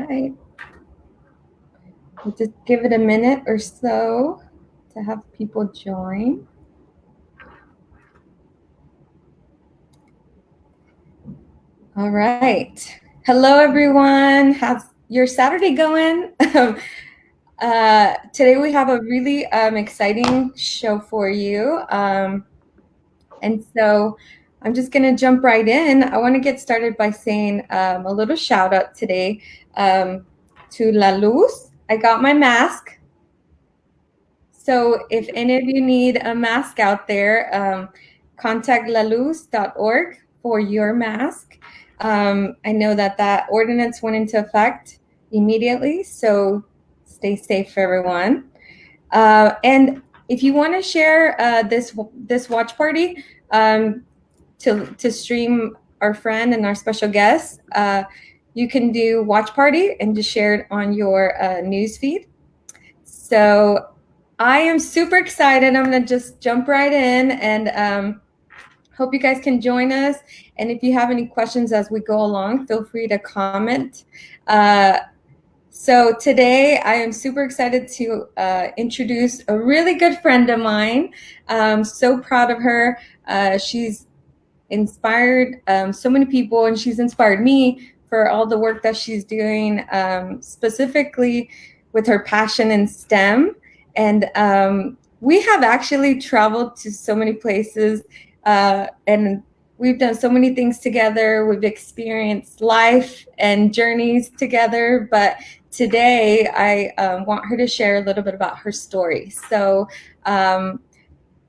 right. We'll just give it a minute or so to have people join. All right. Hello, everyone. How's your Saturday going? Today we have a really exciting show for you. And so I'm just going to jump right in. I want to get started by saying a little shout out today to La Luz. I got my mask. So if any of you need a mask out there, contact laluz.org for your mask. I know that ordinance went into effect immediately, so stay safe, everyone. And if you want to share this watch party to stream our friend and our special guest, you can do watch party and just share it on your news feed. So I am super excited. I'm going to just jump right in and hope you guys can join us. And if you have any questions as we go along, feel free to comment. So today I am super excited to introduce a really good friend of mine. I'm so proud of her. She's inspired so many people, and she's inspired me for all the work that she's doing, specifically with her passion in STEM. And we have actually traveled to so many places, and we've done so many things together. We've experienced life and journeys together. But today, I want her to share a little bit about her story. So I'm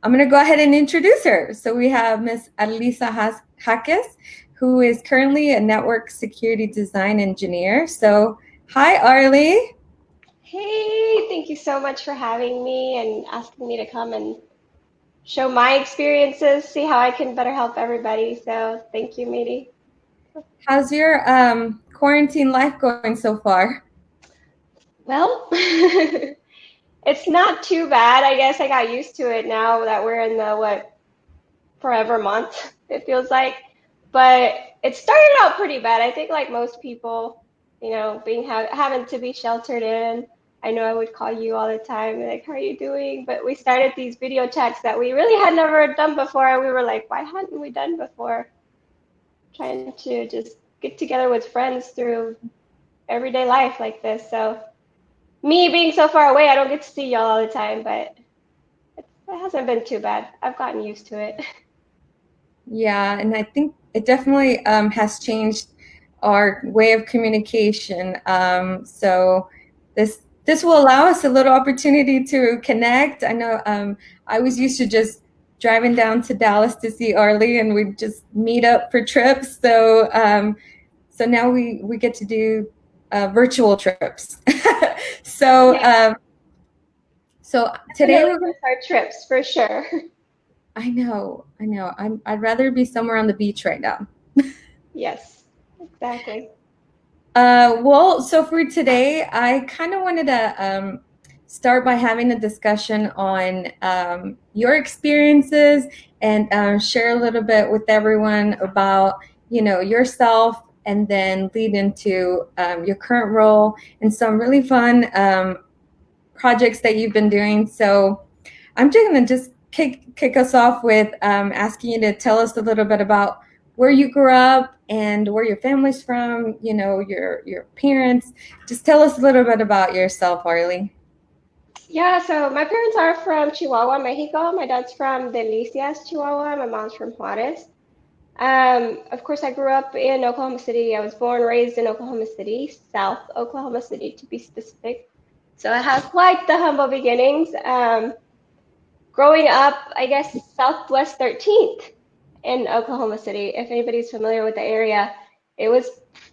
going to go ahead and introduce her. So we have Miss Arlisa Jaques, who is currently a network security design engineer. So hi, Arly. Hey, thank you so much for having me and asking me to come and show my experiences, see how I can better help everybody. So thank you, Mady. How's your quarantine life going so far? Well, it's not too bad. I guess I got used to it now that we're in the forever month, it feels like. But it started out pretty bad. I think like most people, having to be sheltered in. I know I would call you all the time, like, how are you doing? But we started these video chats that we really had never done before. And we were like, why hadn't we done before? Trying to just get together with friends through everyday life like this. So me being so far away, I don't get to see y'all all the time, but it hasn't been too bad. I've gotten used to it. Yeah, and I think it definitely has changed our way of communication. So this will allow us a little opportunity to connect. I know I was used to just driving down to Dallas to see Arly, and we'd just meet up for trips. So now we get to do virtual trips. So Yeah. So today we're going to our trips for sure. I know. I'd rather be somewhere on the beach right now. Yes, exactly. Well, so for today, I kind of wanted to start by having a discussion on your experiences and share a little bit with everyone about, yourself, and then lead into your current role and some really fun projects that you've been doing. So I'm just going to just kick us off with asking you to tell us a little bit about where you grew up and where your family's from, your parents. Just tell us a little bit about yourself, Arly. Yeah, so my parents are from Chihuahua, Mexico. My dad's from Delicias, Chihuahua. My mom's from Juarez. Of course, I grew up in Oklahoma City. I was born and raised in Oklahoma City, South Oklahoma City to be specific. So I have quite the humble beginnings. Growing up, I guess Southwest 13th in Oklahoma City, if anybody's familiar with the area, it was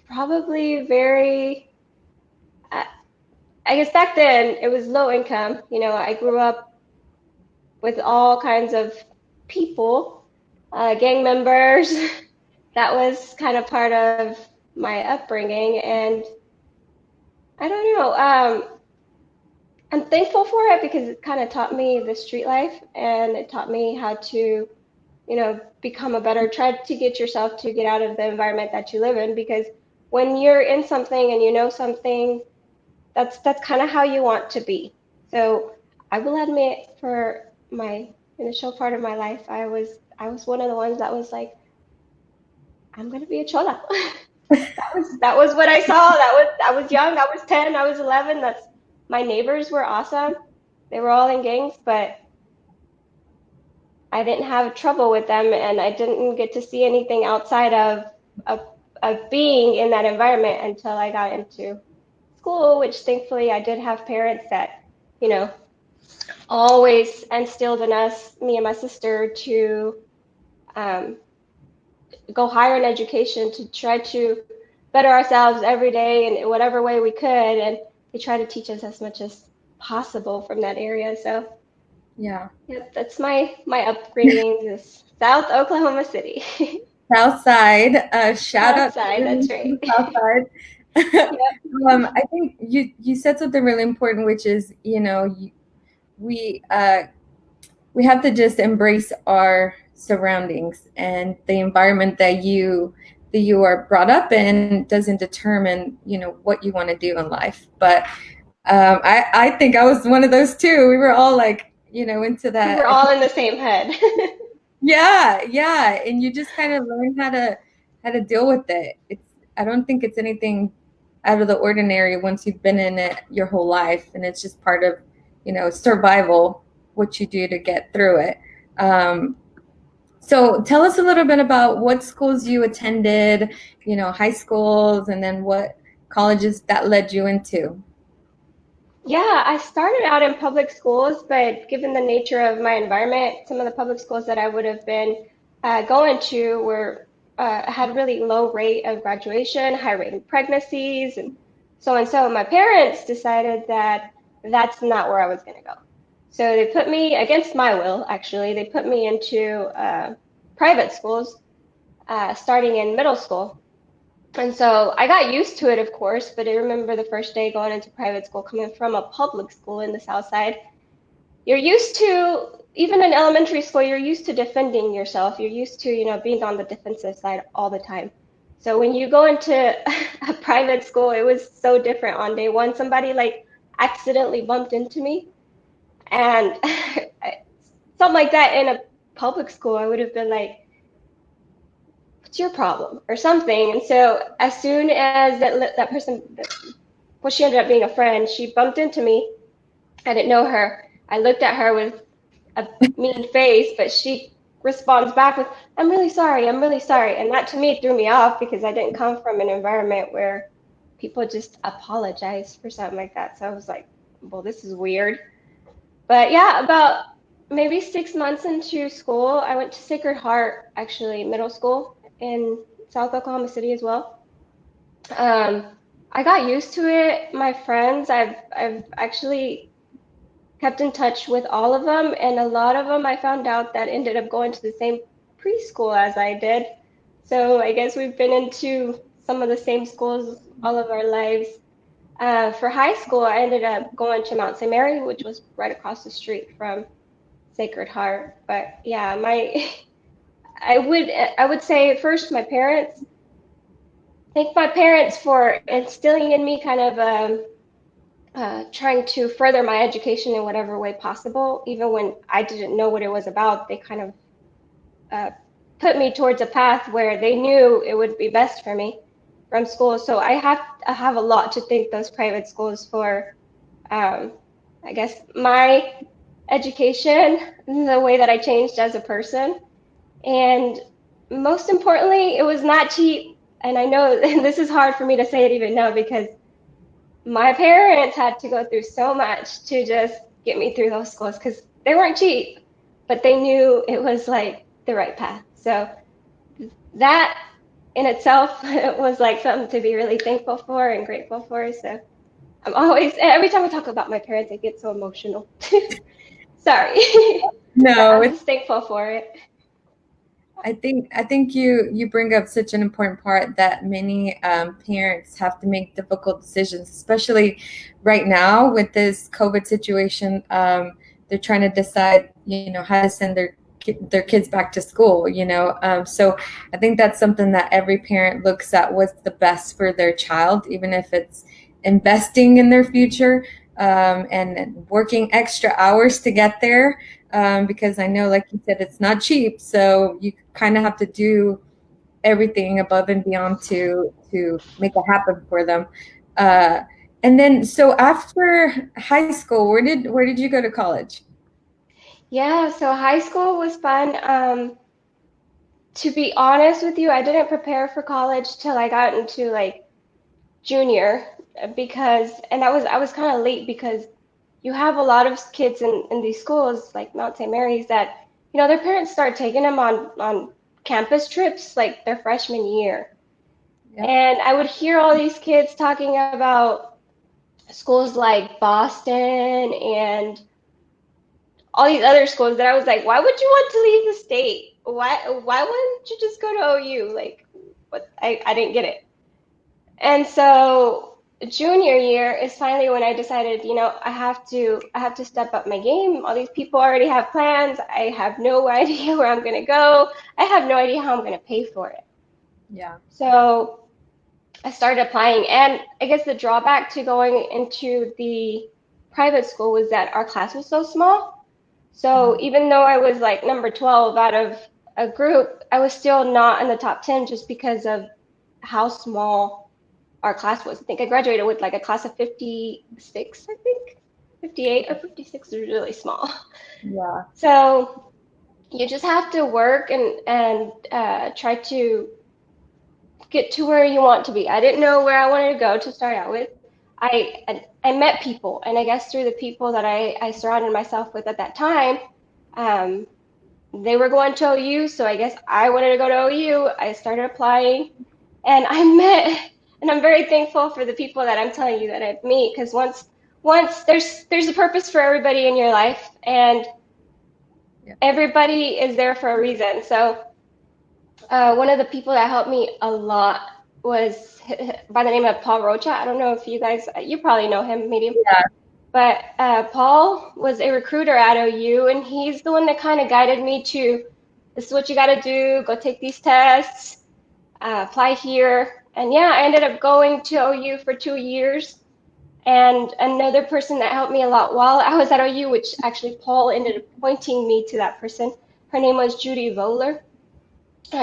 probably very, I guess back then it was low income. I grew up with all kinds of people, gang members. That was kind of part of my upbringing, and I don't know. I'm thankful for it because it kind of taught me the street life, and it taught me how to, become try to get yourself to get out of the environment that you live in, because when you're in something and you know something, that's kind of how you want to be. So I will admit, for my initial part of my life, I was one of the ones that was like, I'm gonna be a chola. That was what I saw. I was young. I was 10. I was 11. That's my neighbors were awesome. They were all in gangs, but I didn't have trouble with them, and I didn't get to see anything outside of of being in that environment until I got into school, which thankfully I did have parents that, you know, always instilled in us, me and my sister, to um, go higher in education, to try to better ourselves every day in whatever way we could, and they try to teach us as much as possible from that area. So, Yeah. yep, that's my upbringing is South Oklahoma City. South Side. Shout South out side, that's to right. the South Side. Yep. I think you said something really important, which is, we we have to just embrace our surroundings, and the environment that you are brought up in doesn't determine, what you want to do in life. But I think I was one of those too. We were all like, into We were that. all in the same head. Yeah, yeah, and you just kind of learn how to deal with it. I don't think it's anything out of the ordinary once you've been in it your whole life, and it's just part of, survival, what you do to get through it. Um, so tell us a little bit about what schools you attended, high schools, and then what colleges that led you into. Yeah, I started out in public schools, but given the nature of my environment, some of the public schools that I would have been going to were had really low rate of graduation, high rate of pregnancies, and so and so. My parents decided that that's not where I was going to go. So they put me, against my will, actually, they put me into private schools starting in middle school. And so I got used to it, of course, but I remember the first day going into private school, coming from a public school in the South Side. You're used to, even in elementary school, you're used to defending yourself. You're used to, being on the defensive side all the time. So when you go into a private school, it was so different. On day one, somebody like accidentally bumped into me, and something like that in a public school, I would have been like, what's your problem or something. And so as soon as that person, well, she ended up being a friend, she bumped into me. I didn't know her. I looked at her with a mean face, but she responds back with, I'm really sorry, I'm really sorry. And that to me threw me off because I didn't come from an environment where people just apologize for something like that. So I was like, well, this is weird. But yeah, about maybe 6 months into school, I went to Sacred Heart, actually, middle school in South Oklahoma City as well. Um, I got used to it. My friends, I've actually kept in touch with all of them, and a lot of them I found out that ended up going to the same preschool as I did. So I guess we've been into some of the same schools all of our lives. For high school, I ended up going to Mount St. Mary, which was right across the street from Sacred Heart. But yeah, my I would say first my parents. Thank my parents for instilling in me kind of trying to further my education in whatever way possible. Even when I didn't know what it was about, they kind of uh, put me towards a path where they knew it would be best for me from school. So I have a lot to thank those private schools for. Um, I guess my education, the way that I changed as a person, and most importantly, it was not cheap. And I know this is hard for me to say it even now because my parents had to go through so much to just get me through those schools because they weren't cheap, but they knew it was like the right path. So that in itself was like something to be really thankful for and grateful for. So I'm always, every time I talk about my parents, I get so emotional. Sorry, but No, I'm just thankful for it. I think you bring up such an important part that many parents have to make difficult decisions, especially right now with this COVID situation. They're trying to decide, how to send their their kids back to school, you know. So I think that's something that every parent looks at, what's the best for their child, even if it's investing in their future, and working extra hours to get there, because I know, like you said, it's not cheap. So you kind of have to do everything above and beyond to make it happen for them. Uh, and then, so after high school, where did you go to college? Yeah, so high school was fun. To be honest with you, I didn't prepare for college till I got into like junior because, and I was kind of late because you have a lot of kids in these schools like Mount St. Mary's that, their parents start taking them on campus trips like their freshman year. Yep. And I would hear all these kids talking about schools like Boston and all these other schools that I was like, why would you want to leave the state? Why wouldn't you just go to OU? Like, what? I didn't get it. And so junior year is finally when I decided, I have to step up my game. All these people already have plans. I have no idea where I'm gonna go. I have no idea how I'm gonna pay for it. Yeah. So I started applying, and I guess the drawback to going into the private school was that our class was so small. So Mm. even though I was like number 12 out of a group, I was still not in the top 10 just because of how small our class was. I think I graduated with like a class of 56, I think. 58 or 56 is really small. Yeah. So you just have to work and try to get to where you want to be. I didn't know where I wanted to go to start out with. I met people, and I guess through the people that I surrounded myself with at that time, um, they were going to OU, so I guess I wanted to go to OU. I started applying, and I met, and I'm very thankful for the people that I'm telling you that I meet, because once there's a purpose for everybody in your life, and Yeah. everybody is there for a reason. So one of the people that helped me a lot was by the name of Paul Rocha. I don't know if you probably know him, medium. Yeah. But Paul was a recruiter at OU, and he's the one that kind of guided me to, this is what you got to do, go take these tests, apply here. And yeah, I ended up going to OU for 2 years. And another person that helped me a lot while I was at OU, which actually Paul ended up pointing me to that person, her name was Judy Voller.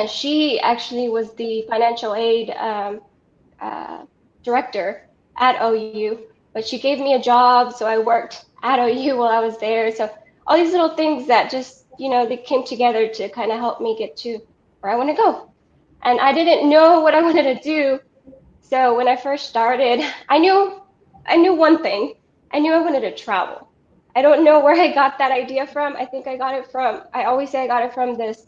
She actually was the financial aid uh, director at OU, but she gave me a job, so I worked at OU while I was there. So all these little things that just, they came together to kind of help me get to where I want to go. And I didn't know what I wanted to do. So when I first started, I knew one thing. I knew I wanted to travel. I don't know where I got that idea from. I think I always say I got it from this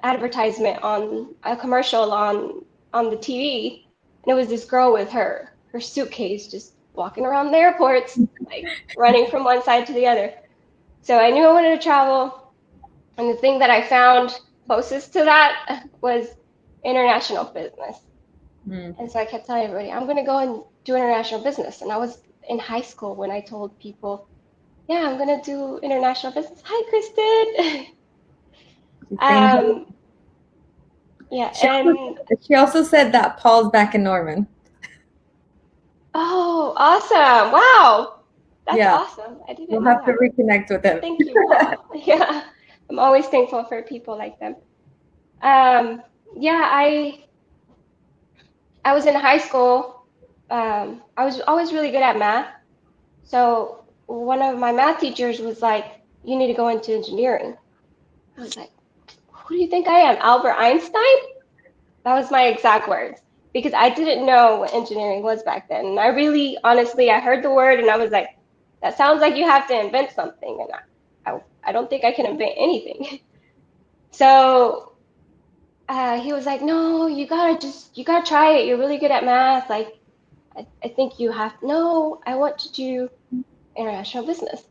advertisement on a commercial on the TV, and it was this girl with her suitcase just walking around the airports, like running from one side to the other. So I knew I wanted to travel, and the thing that I found closest to that was international business. Mm. And so I kept telling everybody, I'm going to go and do international business. And I was in high school when I told people, yeah, I'm going to do international business. Hi, Kristen. She's saying hello. um, yeah, She also, and she also said that Paul's back in Norman. oh, awesome. Wow. That's Yeah. awesome. I didn't We'll know have to that. reconnect with him. Thank you, Paul. Yeah. I'm always thankful for people like them. Um, yeah, I was in high school. I was always really good at math. So one of my math teachers was like, you need to go into engineering. I was like, who do you think I am? Albert Einstein? That was my exact words because I didn't know what engineering was back then. And I really, honestly, I heard the word and I was like, that sounds like you have to invent something. And I don't think I can invent anything. So he was like, no, you gotta try it. You're really good at math. Like, I think you have, no, I want to do international business.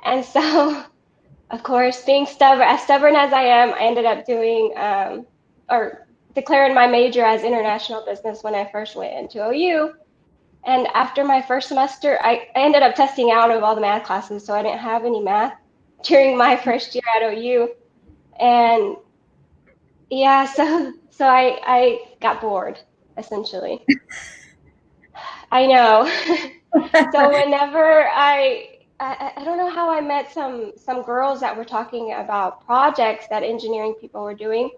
And so, of course, being stubborn as I am, I ended up doing, or declaring my major as international business when I first went into OU. And after my first semester, I ended up testing out of all the math classes, so I didn't have any math. during my first year at OU. And yeah, so I got bored, essentially. I know. So whenever I don't know how I met some girls that were talking about projects that engineering people were doing,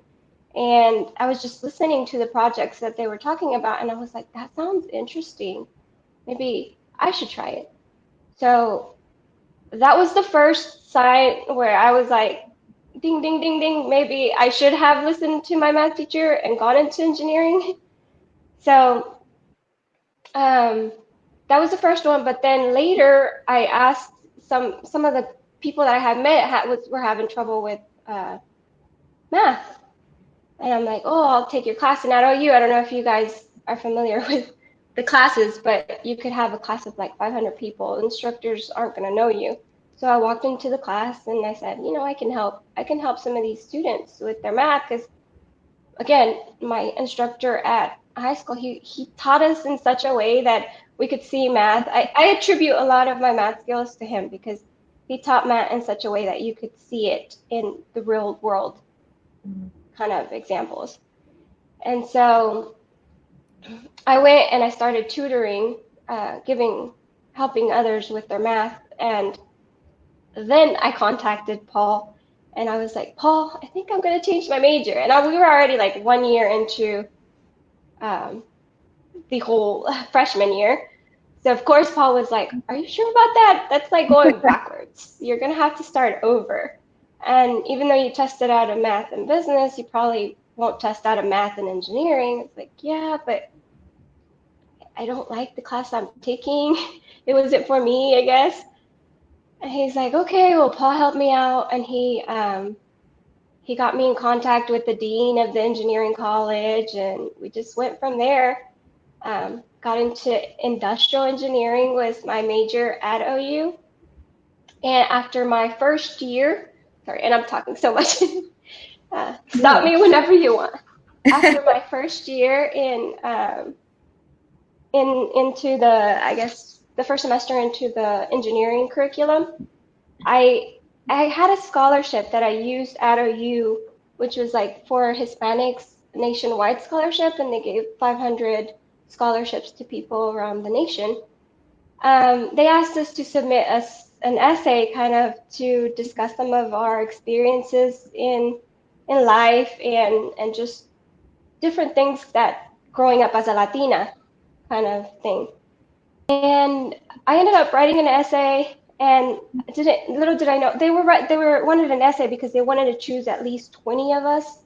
and I was just listening to the projects that they were talking about, and I was like, that sounds interesting. Maybe I should try it. So that was the first sign where I was like, ding, ding, ding, ding. Maybe I should have listened to my math teacher and gone into engineering. So um, that was the first one. But then later, I asked some of the people that I had met were having trouble with math, and I'm like, oh, I'll take your class. And at OU, I don't know if you guys are familiar with the classes, but you could have a class of like 500 people. Instructors aren't going to know you. So I walked into the class and I said, you know, I can help. I can help some of these students with their math because, again, my instructor at high school, he taught us in such a way that we could see math. I attribute a lot of my math skills to him because he taught math in such a way that you could see it in the real world kind of examples. And so I went and I started tutoring, helping others with their math. And then I contacted Paul and I was like, Paul, I think I'm going to change my major. And we were already like 1 year into um, the whole freshman year. So of course, Paul was like, are you sure about that? That's like going backwards. You're going to have to start over. And even though you tested out of math and business, you probably won't test out of math and engineering. It's like, yeah, but I don't like the class I'm taking. It wasn't for me, I guess. And he's like, okay, well, Paul helped me out, and he got me in contact with the dean of the engineering college, and we just went from there. Got into industrial engineering was my major at OU, and after my first year, sorry, and I'm talking so much. Stop No. me whenever you want. After my first year into the, I guess, the first semester into the engineering curriculum, I I had a scholarship that I used at OU, which was like for Hispanics nationwide scholarship, and they gave 500 scholarships to people around the nation. They asked us to submit an essay kind of to discuss some of our experiences in life and just different things that growing up as a Latina kind of thing. And I ended up writing an essay, and didn't little did I know they were wanted an essay because they wanted to choose at least 20 of us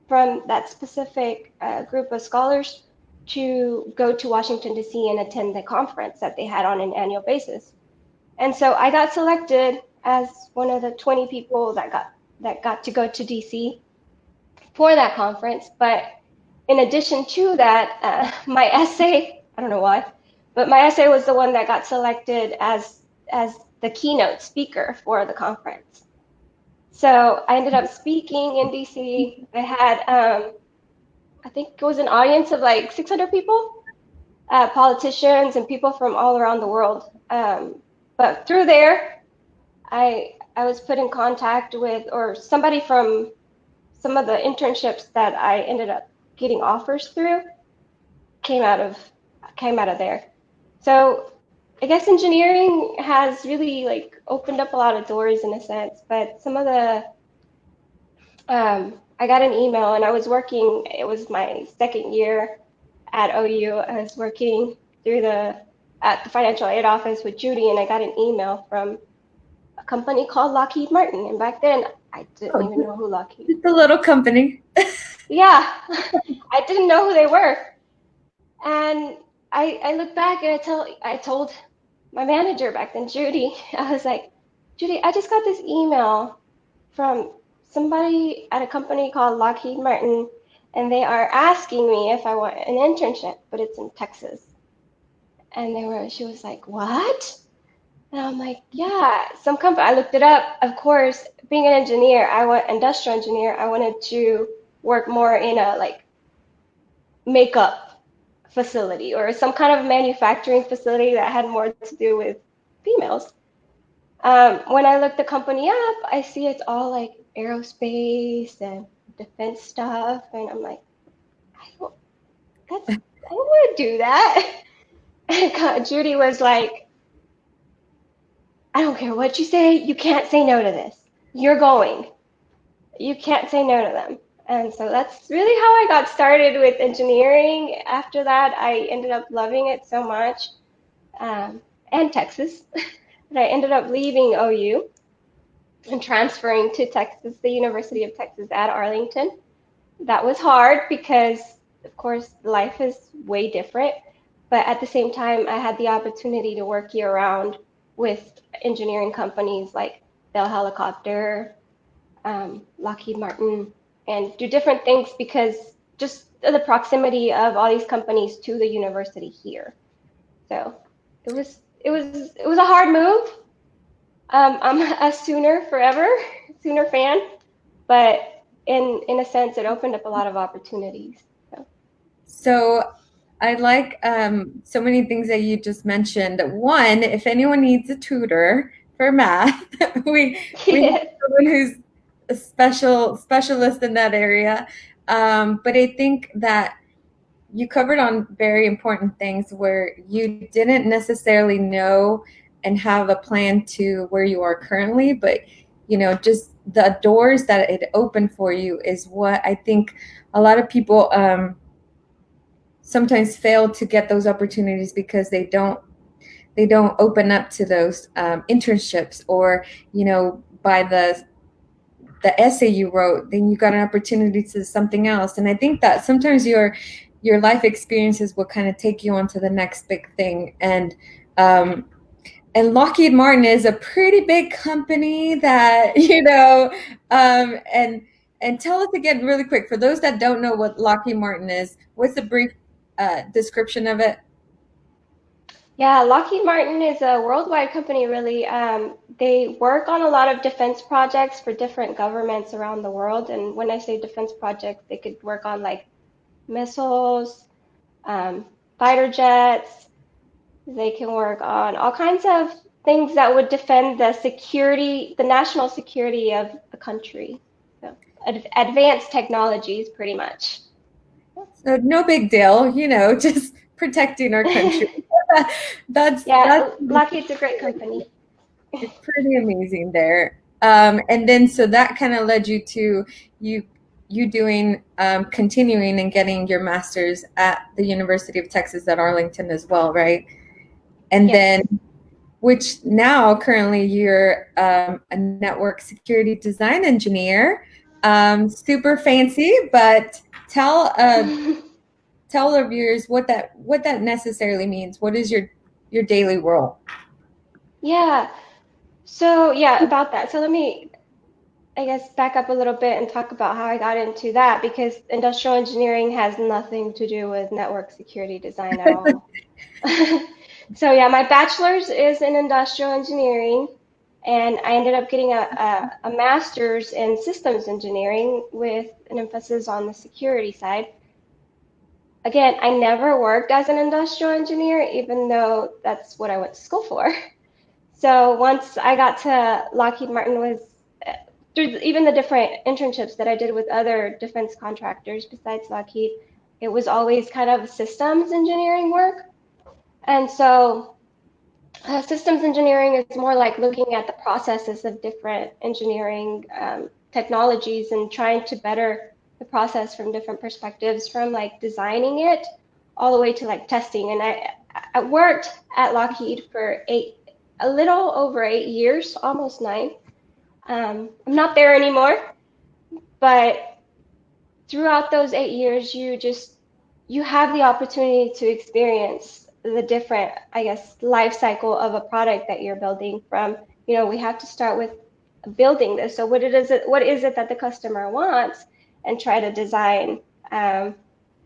from that specific group of scholars to go to Washington D.C. and attend the conference that they had on an annual basis. And so I got selected as one of the 20 people that got to go to DC for that conference. But in addition to that, my essay, I don't know why, but my essay was the one that got selected as the keynote speaker for the conference. So I ended up speaking in DC. I had, I think it was an audience of like 600 people, politicians and people from all around the world. But through there, I was put in contact with, or somebody from some of the internships that I ended up getting offers through came out of came out of there. So I guess engineering has really like opened up a lot of doors in a sense, but some of the I got an email and I was working, it was my second year at OU. I was working through at the financial aid office with Judy, and I got an email from a company called Lockheed Martin. And back then I didn't Oh, even know who Lockheed. just a little company. Yeah, I didn't know who they were. And I look back and I told my manager back then, Judy, I was like, Judy, I just got this email from somebody at a company called Lockheed Martin, and they are asking me if I want an internship, but it's in Texas. And she was like, what? And I'm like, yeah, some company. I looked it up. Of course, being an engineer, industrial engineer. I wanted to work more in a like makeup facility or some kind of manufacturing facility that had more to do with females. When I look the company up, I see it's all like aerospace and defense stuff, and I'm like, I don't, I don't want to do that. And Judy was like, I don't care what you say, you can't say no to this. You're going. You can't say no to them. And so that's really how I got started with engineering. After that, I ended up loving it so much, um, and Texas, that I ended up leaving OU and transferring to Texas, the University of Texas at Arlington. That was hard because, of course, life is way different. But at the same time, I had the opportunity to work year round with engineering companies like Bell Helicopter, Lockheed Martin, and do different things because just the proximity of all these companies to the university here. So it was a hard move. I'm a Sooner fan, but in a sense, it opened up a lot of opportunities. So So I like so many things that you just mentioned. One, if anyone needs a tutor for math, we have yes. someone who's a specialist in that area. But I think that you covered on very important things where you didn't necessarily know and have a plan to where you are currently, but just the doors that it opened for you is what I think a lot of people sometimes fail to get those opportunities because they don't open up to those internships, or by the essay you wrote, then you got an opportunity to something else. And I think that sometimes your life experiences will kind of take you on to the next big thing. Um, and Lockheed Martin is a pretty big company that and tell us again really quick for those that don't know what Lockheed Martin is. What's the brief description of it? Yeah, Lockheed Martin is a worldwide company, really. They work on a lot of defense projects for different governments around the world. And when I say defense projects, they could work on like missiles, um, fighter jets. They can work on all kinds of things that would defend the security, the national security of the country. So advanced technologies, pretty much. So no big deal, just protecting our country. That's Yeah, Lockheed's a great company. it's pretty amazing there. And then so that kind of led you to you you doing continuing and getting your master's at the University of Texas at Arlington as well, right? And then Yes. which now currently you're a network security design engineer. Super fancy, but tell tell our viewers what that necessarily means. What is your daily role? Yeah. So yeah, about that. So let me, I guess, back up a little bit and talk about how I got into that because industrial engineering has nothing to do with network security design at all. So yeah, my bachelor's is in industrial engineering, and I ended up getting a master's in systems engineering with an emphasis on the security side. Again, I never worked as an industrial engineer, even though that's what I went to school for. So once I got to Lockheed Martin was through even the different internships that I did with other defense contractors besides Lockheed, it was always kind of systems engineering work. And so systems engineering is more like looking at the processes of different engineering technologies and trying to better the process from different perspectives, from like designing it all the way to like testing. And I worked at Lockheed for a little over 8 years, almost 9. I'm not there anymore, but throughout those 8 years, you have the opportunity to experience the different, I guess, life cycle of a product that you're building from, we have to start with building this. So what is it that the customer wants, and try to design the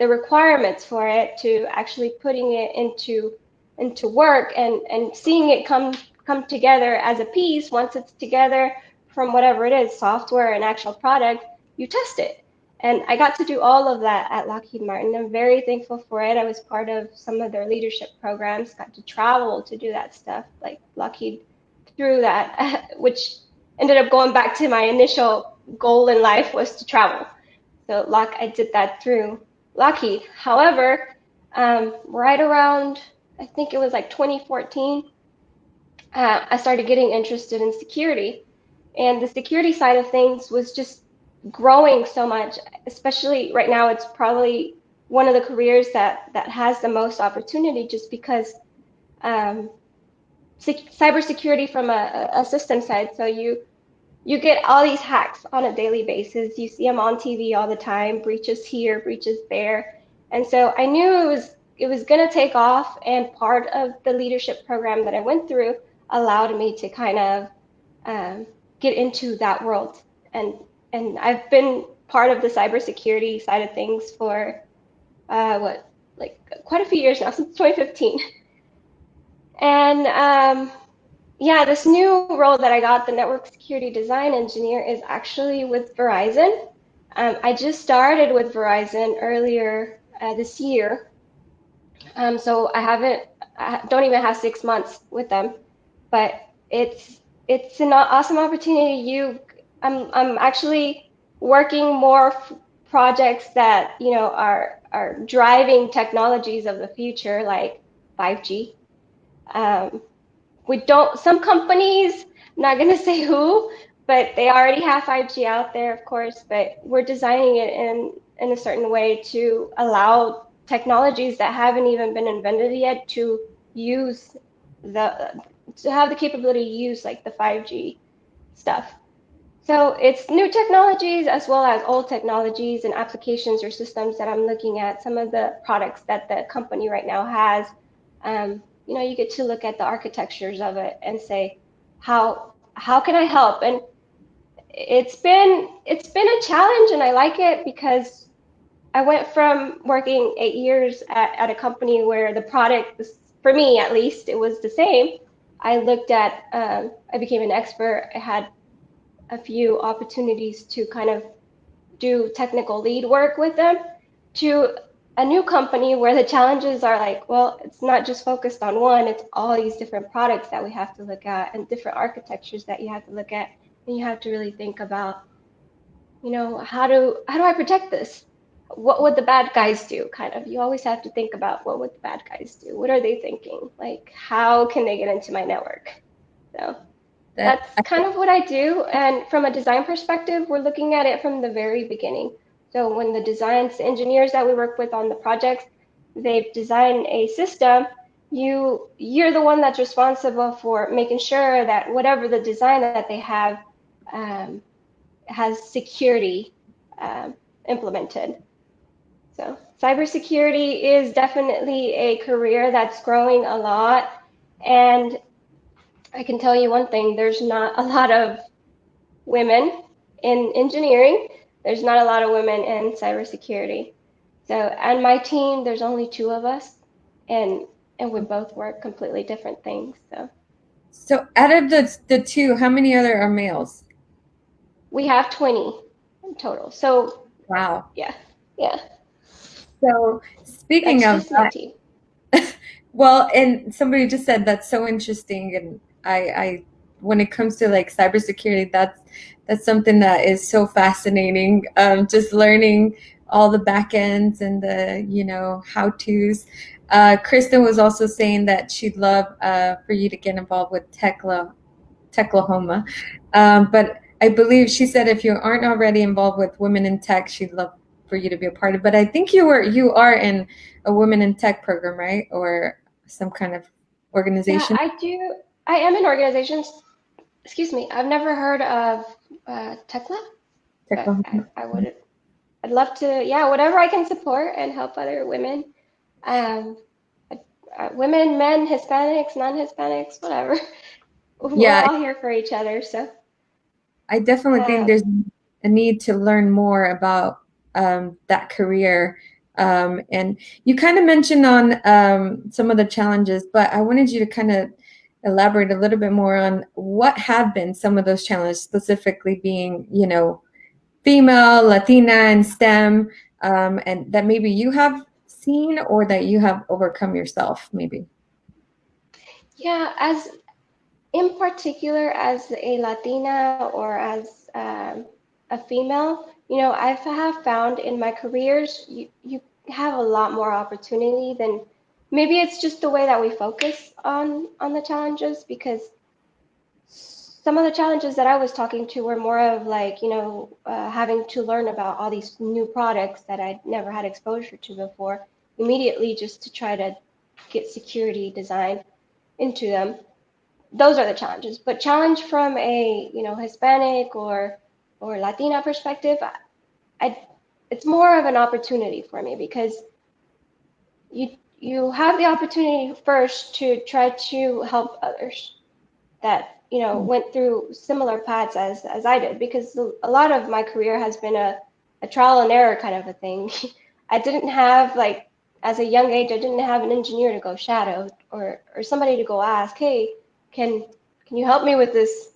requirements for it to actually putting it into work and seeing it come together as a piece. Once it's together from whatever it is, software and actual product, you test it. And I got to do all of that at Lockheed Martin. I'm very thankful for it. I was part of some of their leadership programs, got to travel to do that stuff, like Lockheed through that, which ended up going back to my initial goal in life was to travel. So I did that through Lockheed. However, right around, I think it was like 2014, I started getting interested in security. And the security side of things was just growing so much, especially right now, it's probably one of the careers that has the most opportunity just because um, cybersecurity from a system side. So you get all these hacks on a daily basis. You see them on TV all the time, breaches here, breaches there. And so I knew it was going to take off, and part of the leadership program that I went through allowed me to kind of um, get into that world. And and I've been part of the cybersecurity side of things for like quite a few years now, since 2015. And yeah, this new role that I got, the network security design engineer, is actually with Verizon. I just started with Verizon earlier this year, so I don't even have 6 months with them, but it's an awesome opportunity. I'm actually working more projects that are driving technologies of the future, like 5G. Um, we don't, some companies, I'm not going to say who, but they already have 5G out there, of course, but we're designing it in a certain way to allow technologies that haven't even been invented yet to use the to have the capability to use like the 5G stuff. So it's new technologies as well as old technologies and applications or systems that I'm looking at. Some of the products that the company right now has, you get to look at the architectures of it and say, how can I help? And it's been a challenge, and I like it because I went from working 8 years at a company where the product, for me at least, it was the same. I became an expert. I had a few opportunities to kind of do technical lead work with them, to a new company where the challenges are like, well, it's not just focused on one, it's all these different products that we have to look at and different architectures that you have to look at. And you have to really think about, how do I protect this? What would the bad guys do? Kind of, you always have to think about what would the bad guys do? What are they thinking? Like, how can they get into my network? So That that's kind of what I do. And from a design perspective, we're looking at it from the very beginning. So when the designs engineers that we work with on the projects, they've designed a system, you're the one that's responsible for making sure that whatever the design that they have um, has security implemented. So cybersecurity is definitely a career that's growing a lot. And I can tell you one thing, there's not a lot of women in engineering. There's not a lot of women in cybersecurity. So, and my team, there's only two of us, and we both work completely different things. So so out of the two, how many other are males? we have 20 in total. So Wow. yeah, yeah, So speaking that's of just my team. well, and somebody just said that's so interesting, and I when it comes to like cybersecurity, that's something that is so fascinating. Just learning all the back ends and the how tos. Kristen was also saying that she'd love for you to get involved with Techlahoma, but I believe she said if you aren't already involved with women in tech, she'd love for you to be a part of. But I think you are in a women in tech program, right? Or some kind of Yeah, organization. I do. I am in organizations. Excuse me. I've never heard of Tekla, but Techlahoma. I'd love to. Yeah, whatever I can support and help other women. Um, Women, men, Hispanics, non-Hispanics, whatever. We're Yeah, all here for each other. So, I definitely think um, there's a need to learn more about that career. And you kind of mentioned on some of the challenges, but I wanted you to kind of elaborate a little bit more on what have been some of those challenges, specifically being, female, Latina, and STEM, and that maybe you have seen or that you have overcome yourself, maybe. yeah, in particular, as a Latina or as a female, I have found in my careers, you have a lot more opportunity than maybe it's just the way that we focus on the challenges, because some of the challenges that I was talking to were more of like, having to learn about all these new products that I'd never had exposure to before, immediately just to try to get security design into them. Those are the challenges. But challenge from a, Hispanic or Latina perspective, I it's more of an opportunity for me, because you have the opportunity first to try to help others that went through similar paths as I did, because a lot of my career has been a trial and error kind of a thing. I didn't have, like, as a young age, I didn't have an engineer to go shadow, or somebody to go ask, hey, can can you help me with this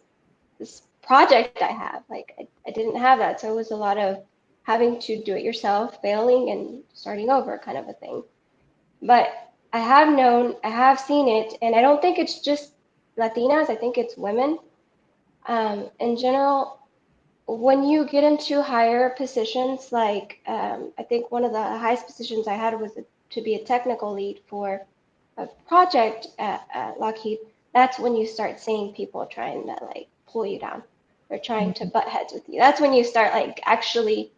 project I have? Like, I didn't have that, so it was a lot of having to do it yourself, failing and starting over kind of a thing. But I have known, I have seen it, and I don't think it's just Latinas, I think it's women. In general, when you get into higher positions, like I think one of the highest positions I had was to be a technical lead for a project at Lockheed. That's when you start seeing people trying to, like, pull you down or trying to butt heads with you. That's when you start, like, actually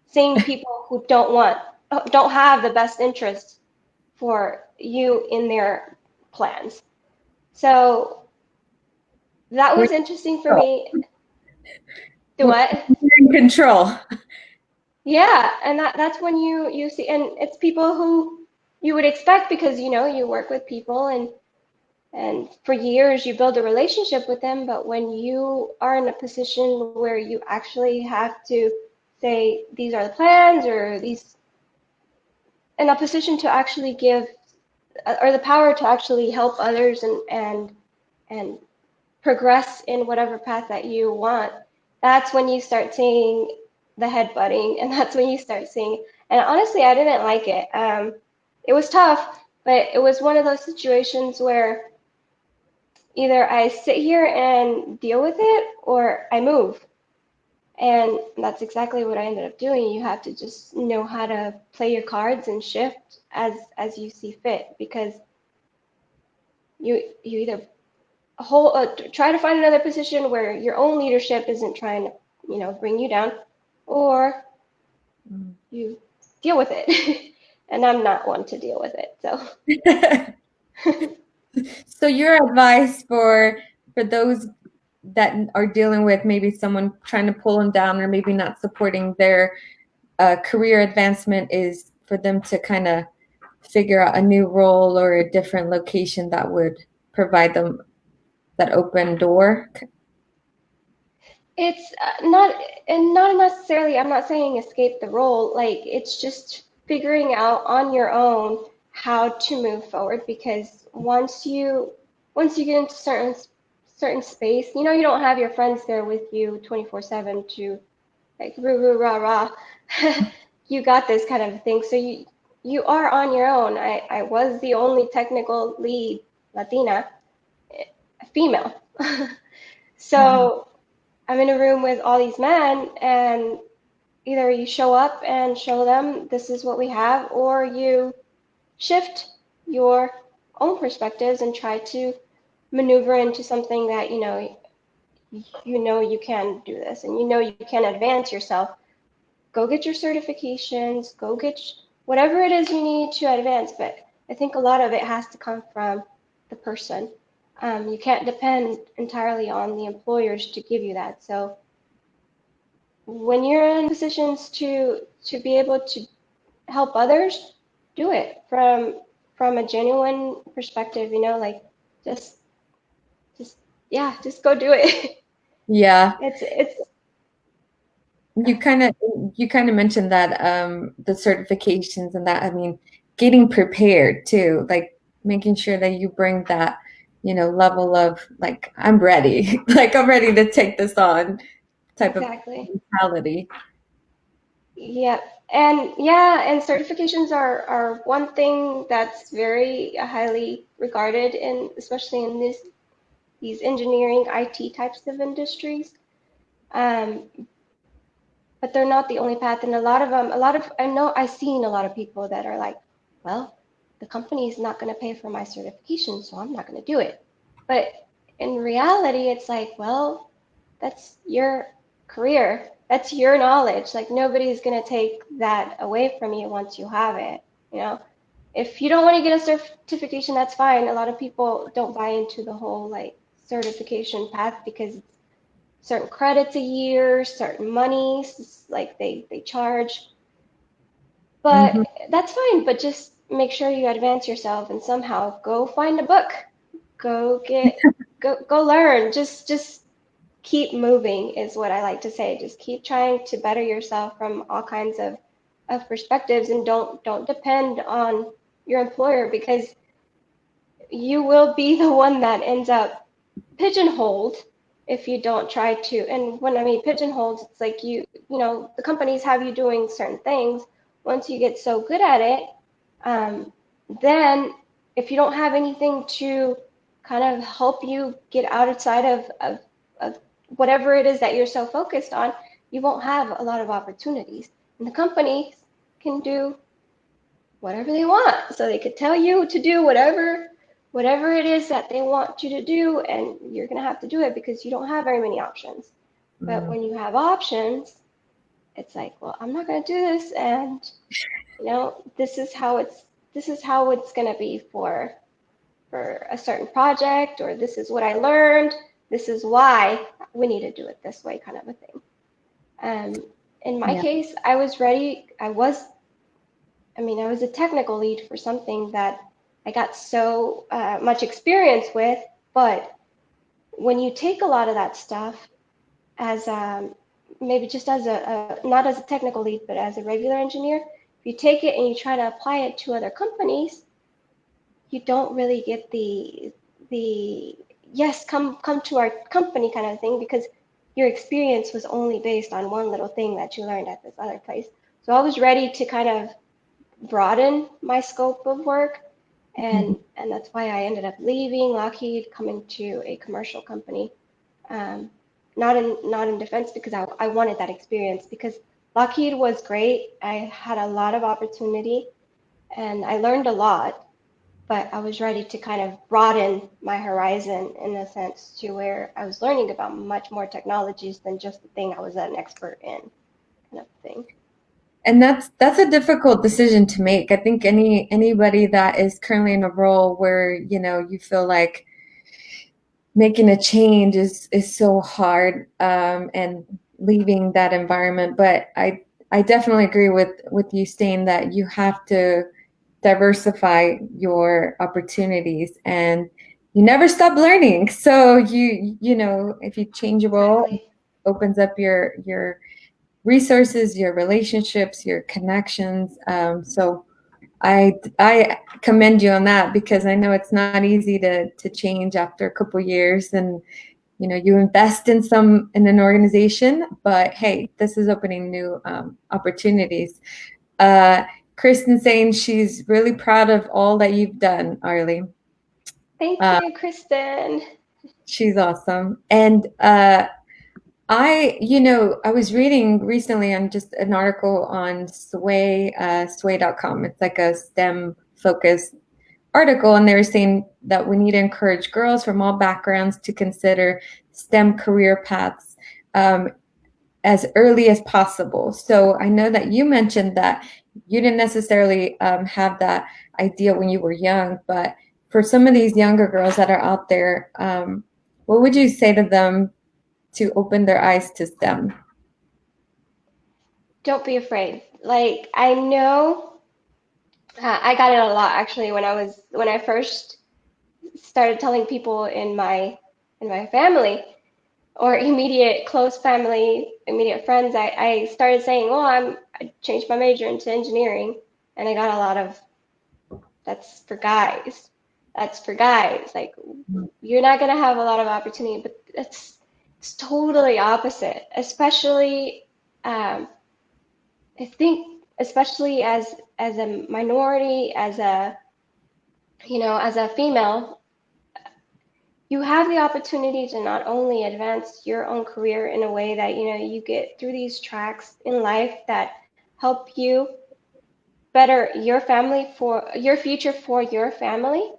seeing people who don't have the best interests for you in their plans. So that We're was interesting for me. Do what? in control. Yeah, and that's when you see, and it's people who you would expect, because you work with people, and for years you build a relationship with them. But when you are in a position where you actually have to say these are the plans, or these, in a position to actually give, or the power to actually help others, and progress in whatever path that you want, that's when you start seeing the headbutting, and that's when you start seeing. And honestly, I didn't like it. It was tough, but it was one of those situations where either I sit here and deal with it, or I move. And that's exactly what I ended up doing. You have to just know how to play your cards and shift as you see fit, because you either try to find another position where your own leadership isn't trying to, bring you down, or you deal with it. And I'm not one to deal with it. So So your advice for those that are dealing with maybe someone trying to pull them down or maybe not supporting their career advancement is for them to kind of figure out a new role or a different location that would provide them that open door. it's not, and not necessarily, I'm not saying escape the role. Like, it's just figuring out on your own how to move forward, because once you get into certain space, you don't have your friends there with you 24/7 to, like, roo roo rah rah, you got this kind of thing. So you are on your own. I was the only technical lead Latina, female. So I'm in a room with all these men, and either you show up and show them this is what we have, or you shift your own perspectives and try to maneuver into something that you can do this, and you can advance yourself. Go get your certifications, go get whatever it is you need to advance. But I think a lot of it has to come from the person. You can't depend entirely on the employers to give you that. So when you're in positions to be able to help others, do it from a genuine perspective. Like, just just yeah, just go do it. Yeah, It's you kind of you kind of mentioned that the certifications and that I mean getting prepared too, like making sure that you bring that level of like I'm ready, like I'm ready to take this on type of exactly. mentality. Yeah, and certifications are one thing that's very highly regarded, in especially in these engineering IT types of industries. Um, but they're not the only path. And a lot of them, I know I've seen a lot of people that are like, well, the company is not going to pay for my certification, so I'm not going to do it. But in reality, it's like, well, that's your career. That's your knowledge. Like nobody's going to take that away from you once you have it. You know, if you don't want to get a certification, that's fine. A lot of people don't buy into the whole like certification path because it's certain credits a year, certain monies, like they charge. But Hmm. that's fine. But just make sure you advance yourself and somehow go find a book, go learn. Just keep moving is what I like to say. Just keep trying to better yourself from all kinds of perspectives and don't depend on your employer because you will be the one that ends up pigeonholed if you don't try to. And when I mean pigeonholed, it's like the companies have you doing certain things. Once you get so good at it, um, then if you don't have anything to kind of help you get outside of whatever it is that you're so focused on, you won't have a lot of opportunities. And the companies can do whatever they want. So they could tell you to do whatever it is that they want you to do, and you're gonna have to do it because you don't have very many options. But when you have options, it's like, well, I'm not gonna do this, and this is how it's gonna be for a certain project, or this is what I learned. This is why we need to do it this way, kind of a thing. Um, in my Yeah. case, I was ready. I was a technical lead for something that I got so much experience with, but when you take a lot of that stuff as maybe just as not as a technical lead, but as a regular engineer, if you take it and you try to apply it to other companies, you don't really get the yes, come to our company kind of thing because your experience was only based on one little thing that you learned at this other place. So I was ready to kind of broaden my scope of work, Mhm. and that's why I ended up leaving Lockheed, coming to a commercial company, um, not in defense because I wanted that experience because Lockheed was great. I had a lot of opportunity and I learned a lot, but I was ready to kind of broaden my horizon in a sense to where I was learning about much more technologies than just the thing I was an expert in, kind of thing. And that's a difficult decision to make. I think anybody that is currently in a role where, you feel like making a change is so hard, and leaving that environment. But I definitely agree with you saying that you have to diversify your opportunities and you never stop learning. So if you change a role, it Exactly. opens up your resources, your relationships, your connections. So I commend you on that because I know it's not easy to change after a couple years, and you invest in an organization, but hey, this is opening new opportunities. Uh, Kristen saying she's really proud of all that you've done, Arly. Thank Uh, you, Kristen. she's awesome. And I was reading recently on just an article on sway.com. It's like a STEM focused article, and they were saying that we need to encourage girls from all backgrounds to consider STEM career paths um, as early as possible. So I know that you mentioned that you didn't necessarily have that idea when you were young, but for some of these younger girls that are out there, what would you say to them to open their eyes to STEM? Don't be afraid. Like I know I got it a lot actually when I first started telling people in my family or immediate close family, immediate friends. I started saying, "Well, I changed my major into engineering," and I got a lot of that's for guys. That's for guys. Like you're not gonna have a lot of opportunity, but it's totally opposite, especially. Um, I think especially as a minority, as a female, you have the opportunity to not only advance your own career in a way that, you get through these tracks in life that help you better your family for your future for your family,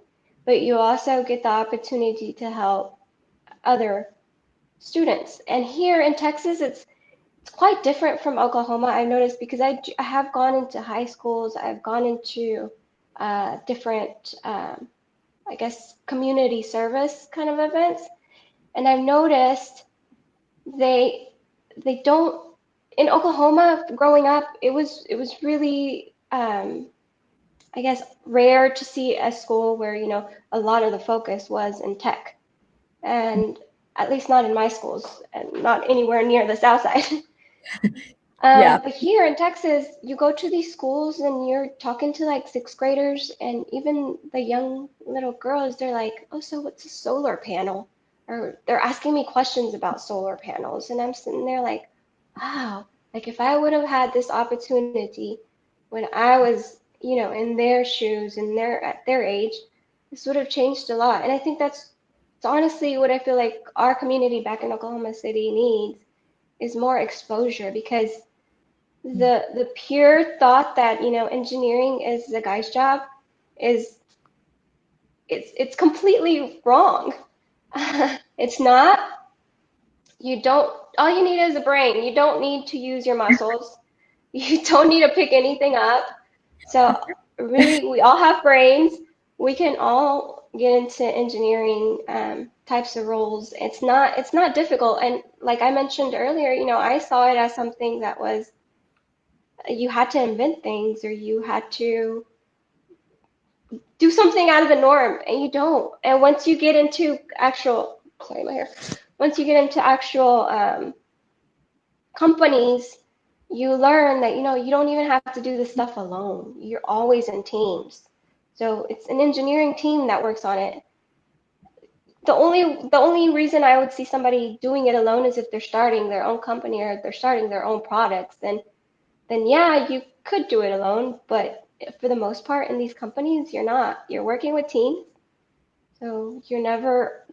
but you also get the opportunity to help other students. And here in Texas, it's quite different from Oklahoma, I've noticed, because I have gone into high schools, I've gone into different, I guess, community service kind of events, and I've noticed they they don't. In Oklahoma, growing up, it was really, I guess, rare to see a school where a lot of the focus was in tech, and at least not in my schools, and not anywhere near the South Side. Yeah. But here in Texas, you go to these schools and you're talking to like sixth graders, and even the young little girls, they're like, "Oh, so what's a solar panel?" Or they're asking me questions about solar panels. And I'm sitting there like, wow, like if I would have had this opportunity when I was, in their shoes and at their age, this would have changed a lot. And I think it's honestly what I feel like our community back in Oklahoma City needs is more exposure, because the pure thought that engineering is the guy's job is it's completely wrong. It's not. You don't. All you need is a brain. You don't need to use your muscles. You don't need to pick anything up. So really, we all have brains. We can all get into engineering types of roles. It's not difficult. And like I mentioned earlier, I saw it as something that was, you had to invent things, or you had to do something out of the norm, and you don't. And once you get into actual, sorry, my hair. Once you get into actual companies, you learn that you don't even have to do this stuff alone. You're always in teams. So it's an engineering team that works on it. The only reason I would see somebody doing it alone is if they're starting their own company or they're starting their own products. Then yeah, you could do it alone, but for the most part in these companies, you're not. You're working with teams, so you're never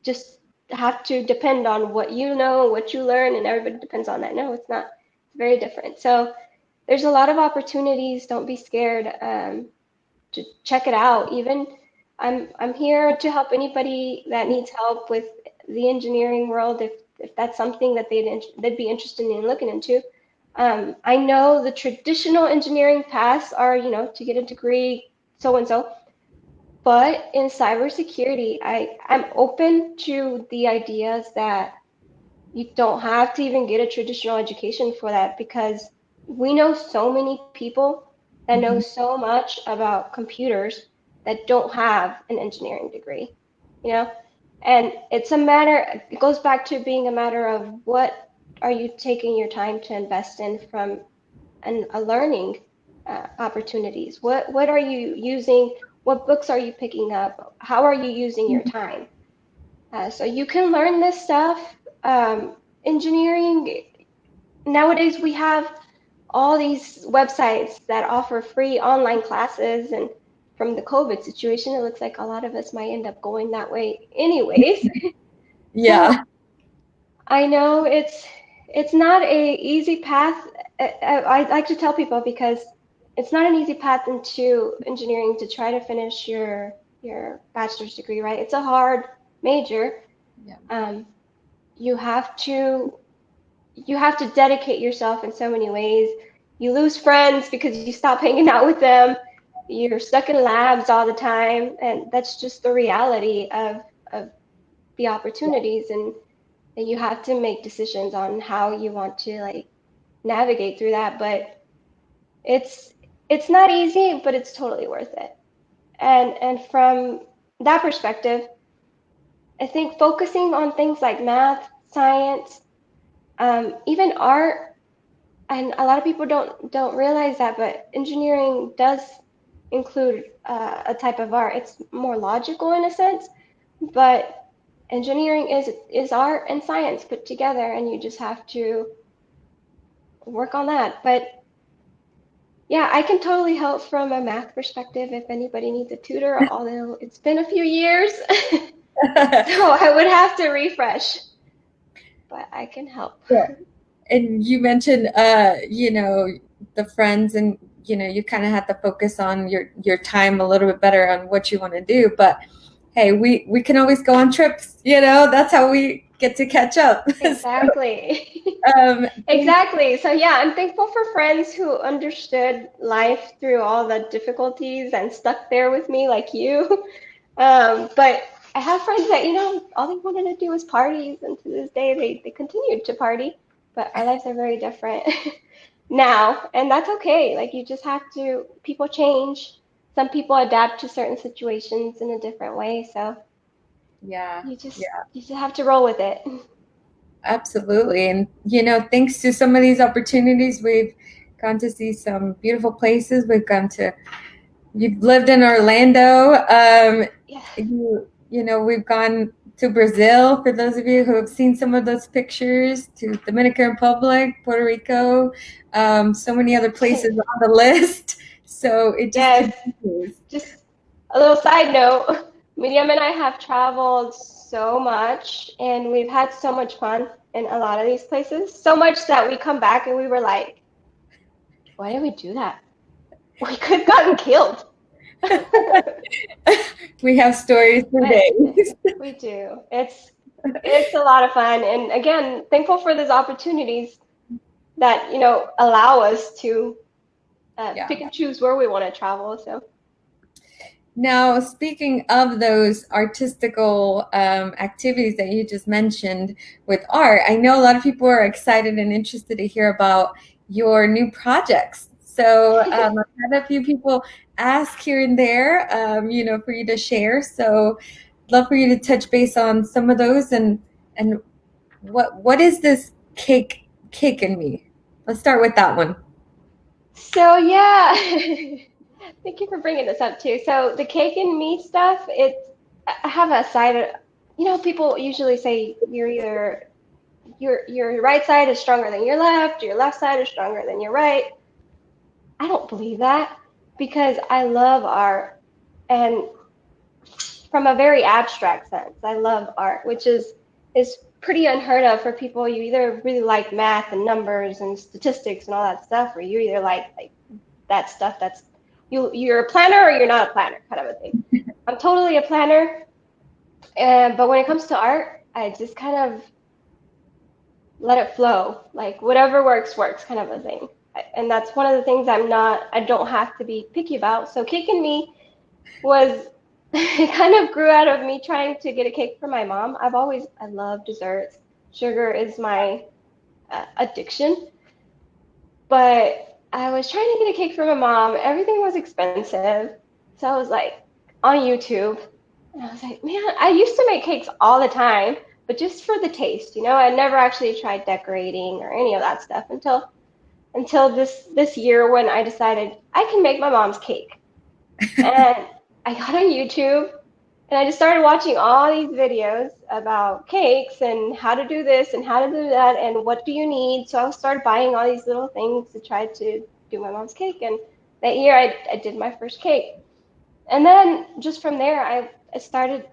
just have to depend on what you know, what you learn, and everybody depends on that. No, it's not. It's very different. So there's a lot of opportunities. Don't be scared to check it out. Even I'm here to help anybody that needs help with the engineering world, if that's something that they'd be interested in looking into. I know the traditional engineering paths are, to get a degree, so and so. But in cybersecurity, I'm open to the ideas that you don't have to even get a traditional education for that, because we know so many people that know Mhm. so much about computers that don't have an engineering degree, you know? And it goes back to being a matter of what are you taking your time to invest in from a learning opportunities. What are you using? What books are you picking up? How are you using your time? So you can learn this stuff. Engineering, nowadays we have all these websites that offer free online classes, and from the COVID situation, it looks like a lot of us might end up going that way anyways. So Yeah. I know it's not a easy path. I like to tell people, because it's not an easy path into engineering to try to finish your bachelor's degree, right? It's a hard major. Yeah. Um, you have to you have to dedicate yourself in so many ways. You lose friends because you stop hanging out with them. You're stuck in labs all the time, and that's just the reality of the opportunities. And you have to make decisions on how you want to like navigate through that. But it's it's not easy, but it's totally worth it. And from that perspective, I think focusing on things like math, science, even art, and a lot of people don't realize that, but engineering does include a type of art. It's more logical in a sense, but engineering is art and science put together, and you just have to work on that. But yeah, I can totally help from a math perspective if anybody needs a tutor, although it's been a few years. So I would have to refresh, but I can help. Yeah. And you mentioned, the friends, and you kind of had to focus on your time a little bit better on what you want to do. But hey, we can always go on trips. That's how we get to catch up. So, Exactly. thank Exactly. So yeah, I'm thankful for friends who understood life through all the difficulties and stuck there with me like you. But I have friends that, all they wanted to do was parties, and to this day they continued to party, but our lives are very different now, and that's okay. Like you just have to, people change. Some people adapt to certain situations in a different way, so Yeah, yeah. you just have to roll with it. Absolutely. And, thanks to some of these opportunities, we've gone to see some beautiful places. You've lived in Orlando. Yeah. We've gone to Brazil, for those of you who have seen some of those pictures, to Dominican Republic, Puerto Rico, so many other places on the list. So it just Yes. continues. Just a little side note, Miriam and I have traveled so much and we've had so much fun in a lot of these places. So much that we come back and we were like, why did we do that? We could have gotten killed. We have stories for But days. we do. It's a lot of fun. And again, thankful for those opportunities that, allow us to Yeah. pick and choose where we want to travel. So Now, speaking of those artistical activities that you just mentioned with art, I know a lot of people are excited and interested to hear about your new projects. So I've had a few people ask here and there, for you to share. So love for you to touch base on some of those, and what is this cake in me? Let's start with that one. So yeah, thank you for bringing this up too. So the cake and me stuff, I have a side. People usually say you're either your right side is stronger than your left side is stronger than your right. I don't believe that because I love art, and from a very abstract sense, I love art, which is pretty unheard of for people. You either really like math and numbers and statistics and all that stuff, or you either like that stuff that's you're a planner or you're not a planner kind of a thing. I'm totally a planner, and but when it comes to art, I just kind of let it flow. Like whatever works kind of a thing. And that's one of the things I don't have to be picky about. So Cake and Me was it kind of grew out of me trying to get a cake for my mom. I love desserts. Sugar is my addiction. But I was trying to get a cake for my mom. Everything was expensive. So I was like on YouTube, and I was like, man, I used to make cakes all the time, but just for the taste, I never actually tried decorating or any of that stuff until this year when I decided I can make my mom's cake. And I got on YouTube and I just started watching all these videos about cakes and how to do this and how to do that and what do you need. So I started buying all these little things to try to do my mom's cake. And that year I did my first cake. And then just from there, I started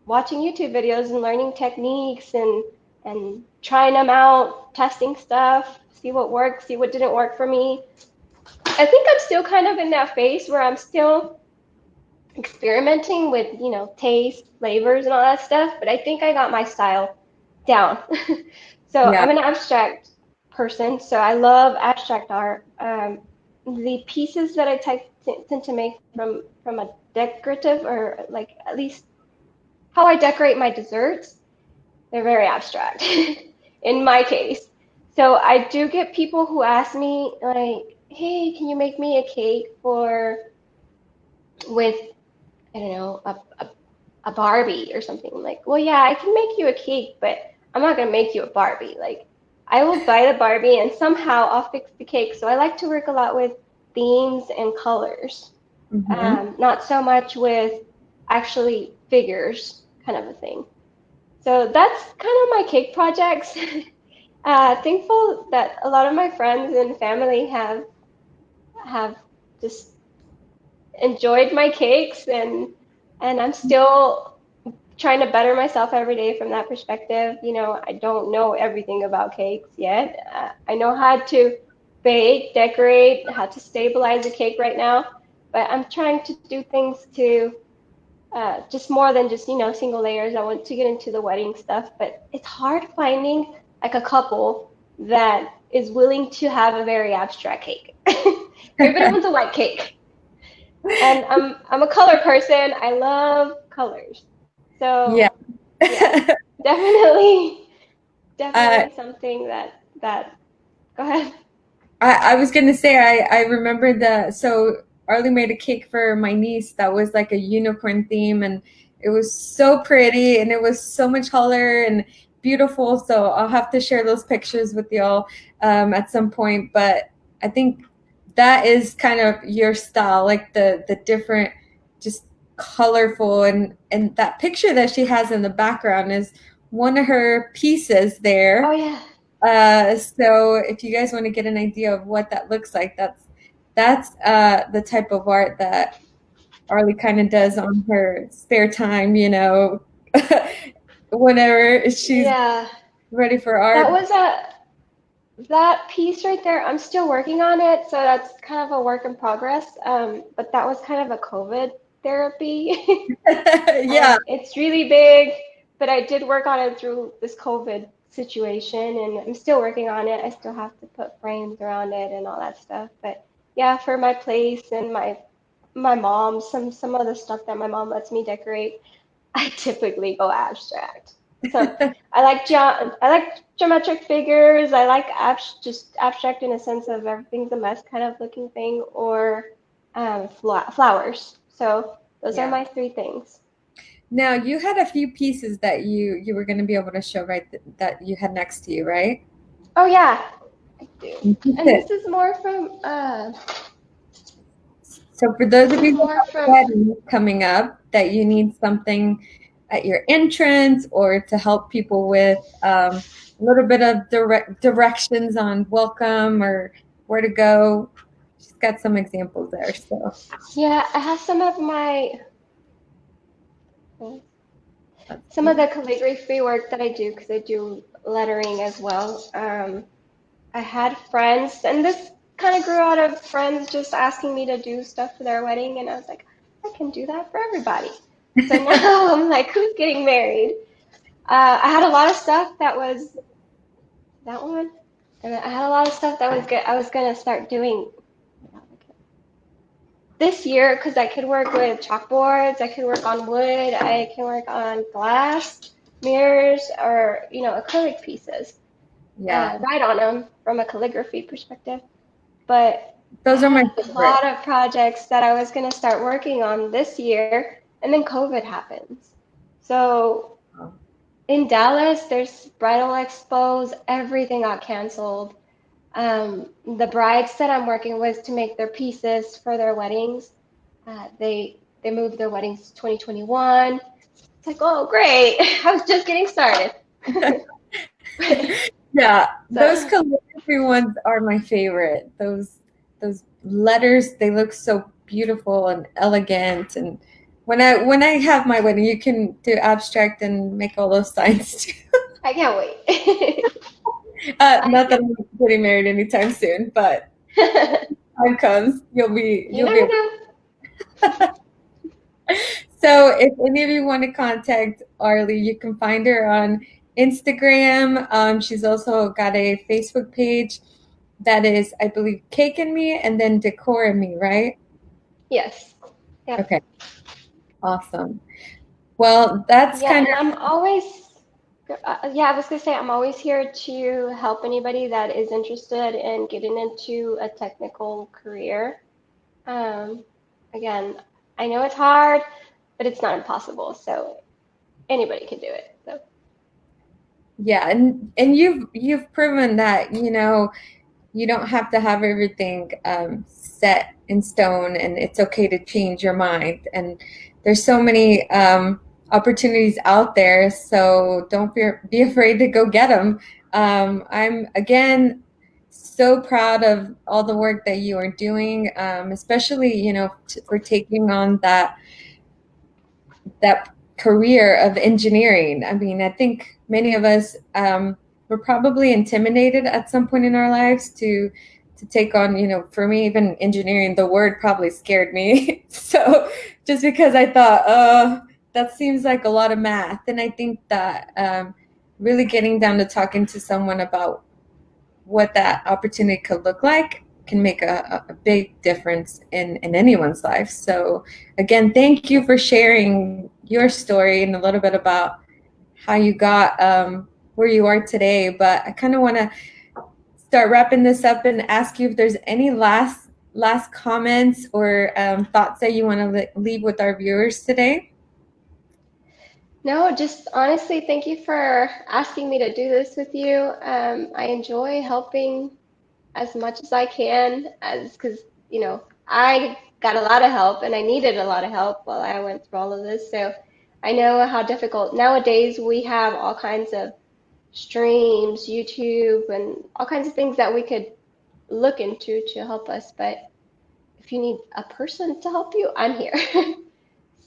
watching YouTube videos and learning techniques and trying them out, testing stuff, see what worked, see what didn't work for me. I think I'm still kind of in that phase where I'm still experimenting with, taste, flavors, and all that stuff. But I think I got my style down. So Yeah. I'm an abstract person, so I love abstract art. The pieces that tend to make from a decorative or like at least how I decorate my desserts, they're very abstract in my case. So I do get people who ask me like, "Hey, can you make me a cake for with I don't know, a Barbie or something." I'm like, well, yeah, I can make you a cake, but I'm not gonna make you a Barbie. Like, I will buy the Barbie and somehow I'll fix the cake. So I like to work a lot with themes and colors, Hmm. not so much with actually figures, kind of a thing. So that's kind of my cake projects. Thankful that a lot of my friends and family have just enjoyed my cakes and I'm still trying to better myself every day from that perspective. I don't know everything about cakes yet. I know how to bake, decorate, how to stabilize a cake right now, but I'm trying to do things to just more than just, single layers. I want to get into the wedding stuff, but it's hard finding like a couple that is willing to have a very abstract cake. Everybody wants a white cake. And I'm a color person. I love colors. Yeah. So yeah, definitely uh, definitely something that go ahead. I was gonna say I remember so Arlie made a cake for my niece that was like a unicorn theme, and it was so pretty and it was so much color and beautiful. So I'll have to share those pictures with y'all at some point. But I think that is kind of your style, like the different, just colorful, and that picture that she has in the background is one of her pieces Oh there. yeah. So if you guys want to get an idea of what that looks like, that's the type of art that Arlie kind of does on her spare time, whenever she's Yeah. ready for That art. was a that piece right there. I'm still working on it, so that's kind of a work in progress. But that was kind of a COVID therapy. Yeah. It's really big, but I did work on it through this COVID situation, and I'm still working on it. I still have to put frames around it and all that stuff. But yeah, for my place and my mom, some of the stuff that my mom lets me decorate, I typically go abstract. So I like geometric figures. I like just abstract in a sense of everything's a mess kind of looking thing, or flowers. So those are Yeah. my three things. Now you had a few pieces that you were going to be able to show, right? That you had next to you, right? Oh yeah, I do. And Good. So for those this of is you who more have from weddings coming up that you need something at your entrance or to help people with a little bit of directions on welcome or where to go, she's got some examples there. So yeah, I have let's some of see. the calligraphy work that I do because I do lettering as well. I had friends, and this kind of grew out of friends just asking me to do stuff for their wedding, and I was like, I can do that for everybody. So now I'm like, who's getting married? I had a lot of stuff that was that one, and I had a lot of stuff that was good. I was gonna start doing this year because I could work with chalkboards, I could work on wood, I can work on glass, mirrors, or acrylic pieces. Yeah, Write on them from a calligraphy perspective. But I those are my had a favorite. lot of projects that I was going to start working on this year, and then COVID happens. So in Dallas, there's bridal expos, everything got canceled. The brides that I'm working with to make their pieces for their weddings, they moved their weddings to 2021. It's like, oh, great! I was just getting started. Yeah, those So calligraphy ones are my favorite. Those letters, they look so beautiful and elegant. And when I have my wedding, you can do abstract and make all those signs too. I can't wait. I Not that can't. I'm getting married anytime soon, but time comes, You you'll be never able. know. So if any of you want to contact Arlie, you can find her on Instagram. She's also got a Facebook page that is, I believe, Cake and Me and then Decor and Me, right? Yes. Yep. Okay, awesome. Well, that's Yeah, kind and I'm of, always, yeah, I was gonna say I'm always here to help anybody that is interested in getting into a technical career. Um, Again, I know it's hard, but it's not impossible. So anybody can do it. So yeah, and you've proven that, you don't have to have everything set in stone, and it's okay to change your mind. And there's so many opportunities out there, so don't be afraid to go get them. I'm again so proud of all the work that you are doing, especially for taking on that career of engineering. I mean, I think many of us were probably intimidated at some point in our lives to take on, you know, for me, even engineering, the word probably scared me. So just because I thought, that seems like a lot of math. And I think that really getting down to talking to someone about what that opportunity could look like can make a big difference in anyone's life. So again, thank you for sharing your story and a little bit about how you got where you are today. But I kind of want to start wrapping this up and ask you if there's any last comments or thoughts that you want to leave with our viewers today. No, just honestly, thank you for asking me to do this with you. I enjoy helping as much as I can, as because I got a lot of help and I needed a lot of help while I went through all of this. So I know how difficult nowadays we have all kinds of streams, YouTube, and all kinds of things that we could look into to help us. But if you need a person to help you, I'm here.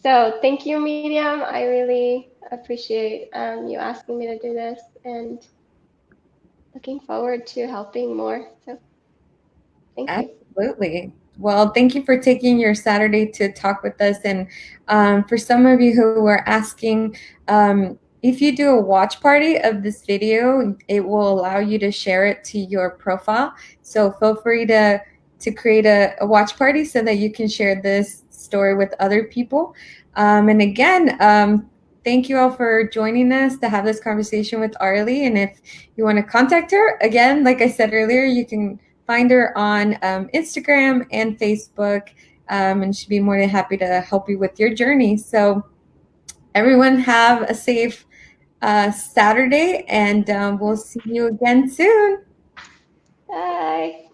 So thank you, Medium. I really appreciate you asking me to do this and looking forward to helping more. So thank you. Absolutely. Well, thank you for taking your Saturday to talk with us. And for some of you who were asking, if you do a watch party of this video, it will allow you to share it to your profile. So feel free to create a watch party so that you can share this story with other people. And again, thank you all for joining us to have this conversation with Arly. And if you want to contact her, again, like I said earlier, you can find her on Instagram and Facebook, and she'd be more than happy to help you with your journey. So everyone have a safe Saturday, and we'll see you again soon. Bye.